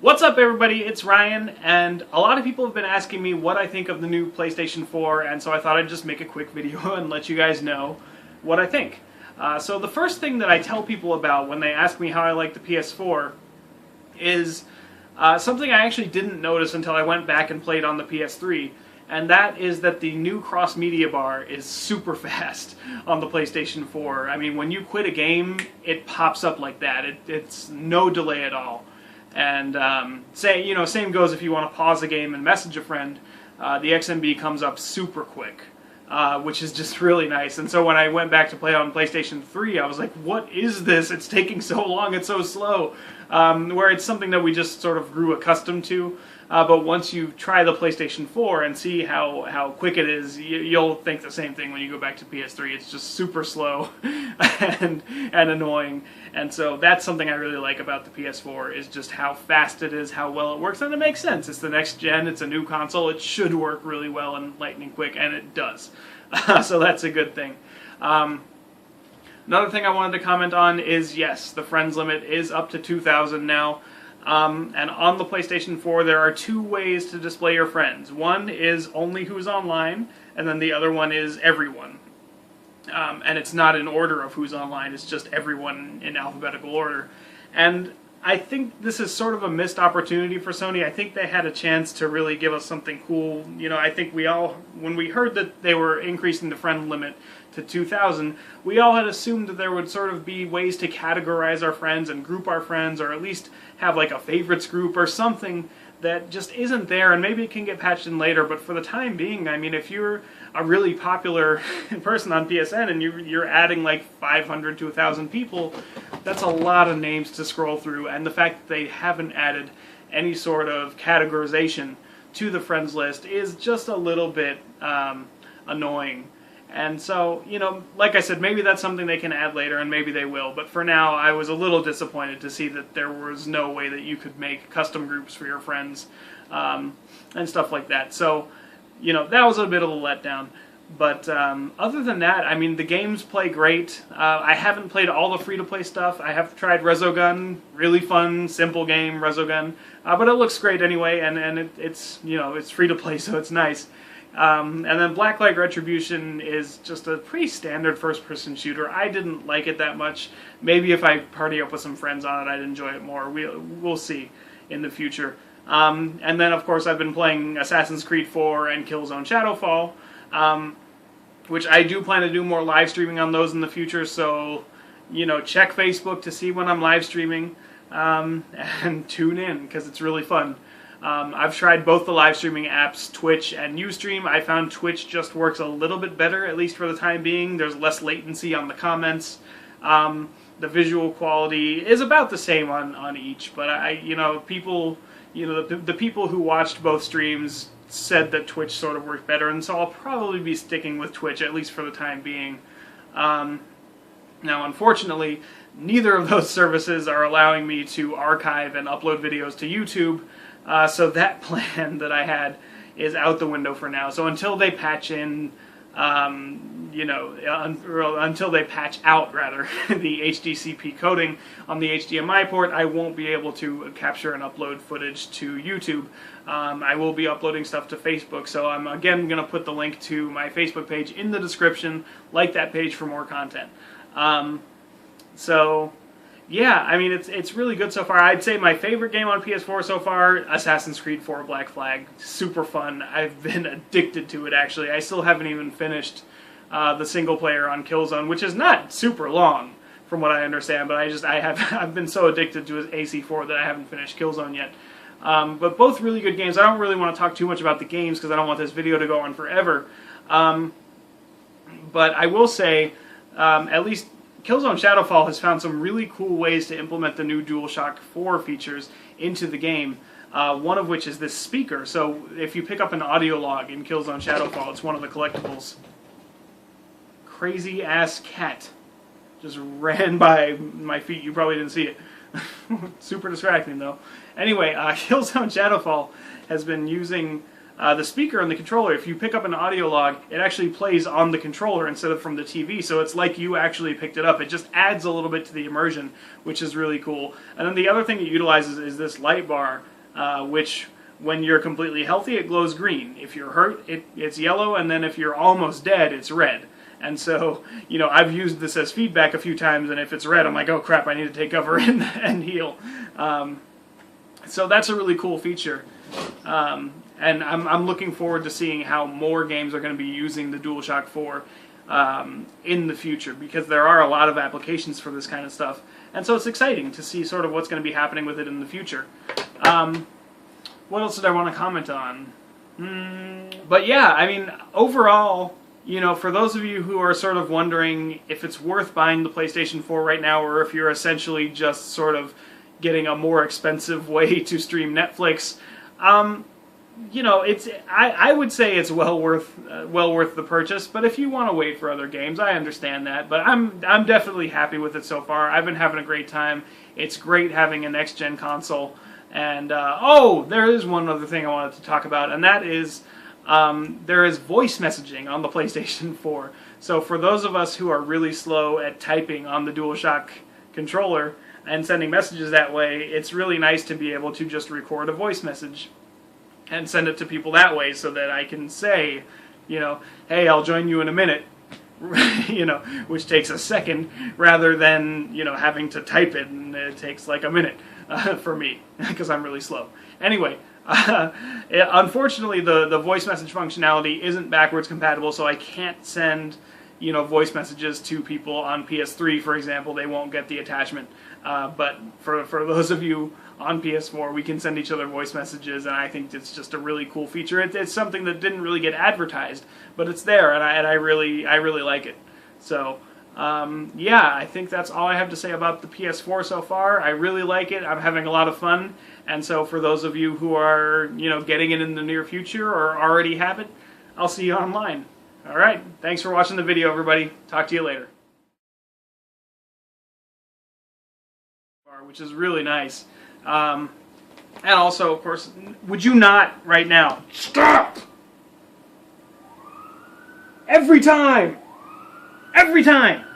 What's up, everybody? It's Ryan, and a lot of people have been asking me what I think of the new PlayStation 4, and so I thought I'd just make a quick video and let you guys know what I think. So the first thing that I tell people about when they ask me how I like the PS4 is something I actually didn't notice until I went back and played on the PS3, and that is that the new cross-media bar is super fast on the PlayStation 4. I mean, when you quit a game, it pops up like that. It's no delay at all. And same goes if you want to pause a game and message a friend. The XMB comes up super quick, which is just really nice. And so when I went back to play on PlayStation 3, I was like, what is this? It's taking so long, it's so slow. Where it's something that we just sort of grew accustomed to. But once you try the PlayStation 4 and see how quick it is, you'll think the same thing when you go back to PS3. It's just super slow and annoying. And so that's something I really like about the PS4, is just how fast it is, how well it works. And it makes sense. It's the next gen, it's a new console, it should work really well and lightning quick, and it does. So that's a good thing. Another thing I wanted to comment on is, yes, the friends limit is up to 2,000 now. And on the PlayStation 4, there are two ways to display your friends. One is only who's online, and then the other one is everyone. And it's not in order of who's online, it's just everyone in alphabetical order. And I think this is sort of a missed opportunity for Sony. I think they had a chance to really give us something cool. You know, I think we all, when we heard that they were increasing the friend limit to 2,000, we all had assumed that there would sort of be ways to categorize our friends and group our friends, or at least have like a favorites group or something that just isn't there, and maybe it can get patched in later. But for the time being, I mean, if you're a really popular person on PSN and you're adding like 500 to 1,000 people, that's a lot of names to scroll through. And the fact that they haven't added any sort of categorization to the friends list is just a little bit annoying. And so, you know, like I said, maybe that's something they can add later, and maybe they will. But for now, I was a little disappointed to see that there was no way that you could make custom groups for your friends and stuff like that. So, you know, that was a bit of a letdown. But other than that, I mean, the games play great. I haven't played all the free-to-play stuff. I have tried Resogun, really fun, simple game, Resogun. But it looks great anyway, and it's, you know, it's free-to-play, so it's nice. And then Blacklight Retribution is just a pretty standard first-person shooter. I didn't like it that much. Maybe if I party up with some friends on it, I'd enjoy it more. We'll see in the future. And then, of course, I've been playing Assassin's Creed 4 and Killzone Shadowfall, which I do plan to do more live streaming on those in the future. So, you know, check Facebook to see when I'm live streaming, and tune in, because it's really fun. I've tried both the live streaming apps, Twitch and Ustream. I found Twitch just works a little bit better, at least for the time being. There's less latency on the comments. The visual quality is about the same on each, but the people who watched both streams said that Twitch sort of worked better, and so I'll probably be sticking with Twitch, at least for the time being. Now, unfortunately, neither of those services are allowing me to archive and upload videos to YouTube. So that plan that I had is out the window for now. So until they patch in, until they patch out, rather, the HDCP coding on the HDMI port, I won't be able to capture and upload footage to YouTube. I will be uploading stuff to Facebook, so I'm again going to put the link to my Facebook page in the description. Like that page for more content. Yeah, I mean, it's really good so far. I'd say my favorite game on PS4 so far, Assassin's Creed 4 Black Flag. Super fun. I've been addicted to it, actually. I still haven't even finished the single player on Killzone, which is not super long, from what I understand, but I've been so addicted to AC4 that I haven't finished Killzone yet. But both really good games. I don't really want to talk too much about the games, because I don't want this video to go on forever. But I will say, at least Killzone Shadowfall has found some really cool ways to implement the new DualShock 4 features into the game, one of which is this speaker. So if you pick up an audio log in Killzone Shadowfall, it's one of the collectibles. Crazy ass cat just ran by my feet. You probably didn't see it. Super distracting, though. Anyway, Killzone Shadowfall has been using the speaker and the controller, if you pick up an audio log, it actually plays on the controller instead of from the TV, so it's like you actually picked it up. It just adds a little bit to the immersion, which is really cool. And then the other thing it utilizes is this light bar, which when you're completely healthy, it glows green. If you're hurt, it's yellow, and then if you're almost dead, it's red. And so, you know, I've used this as feedback a few times, and if it's red, I'm like, oh crap, I need to take cover and heal. So that's a really cool feature. And I'm looking forward to seeing how more games are going to be using the DualShock 4 in the future, because there are a lot of applications for this kind of stuff. And so it's exciting to see sort of what's going to be happening with it in the future. What else did I want to comment on? But yeah, I mean, overall, you know, for those of you who are sort of wondering if it's worth buying the PlayStation 4 right now, or if you're essentially just sort of getting a more expensive way to stream Netflix, you know, I would say it's well worth the purchase. But if you want to wait for other games, I understand that. But I'm definitely happy with it so far. I've been having a great time. It's great having a next gen console. And oh, there is one other thing I wanted to talk about, and that is there is voice messaging on the PlayStation 4. So for those of us who are really slow at typing on the DualShock controller and sending messages that way, it's really nice to be able to just record a voice message and send it to people that way, so that I can say, you know, hey, I'll join you in a minute, you know, which takes a second, rather than, you know, having to type it, and it takes like a minute for me, because I'm really slow. Anyway, unfortunately, the voice message functionality isn't backwards compatible, so I can't send, you know, voice messages to people on PS3, for example. They won't get the attachment. But for those of you on PS4, we can send each other voice messages, and I think it's just a really cool feature. It's something that didn't really get advertised, but it's there, and I really like it. So yeah, I think that's all I have to say about the PS4 so far. I really like it. I'm having a lot of fun, and so for those of you who are, you know, getting it in the near future or already have it, I'll see you online. All right, thanks for watching the video, everybody. Talk to you later. Which is really nice. And also, of course, would you not right now stop? Every time! Every time!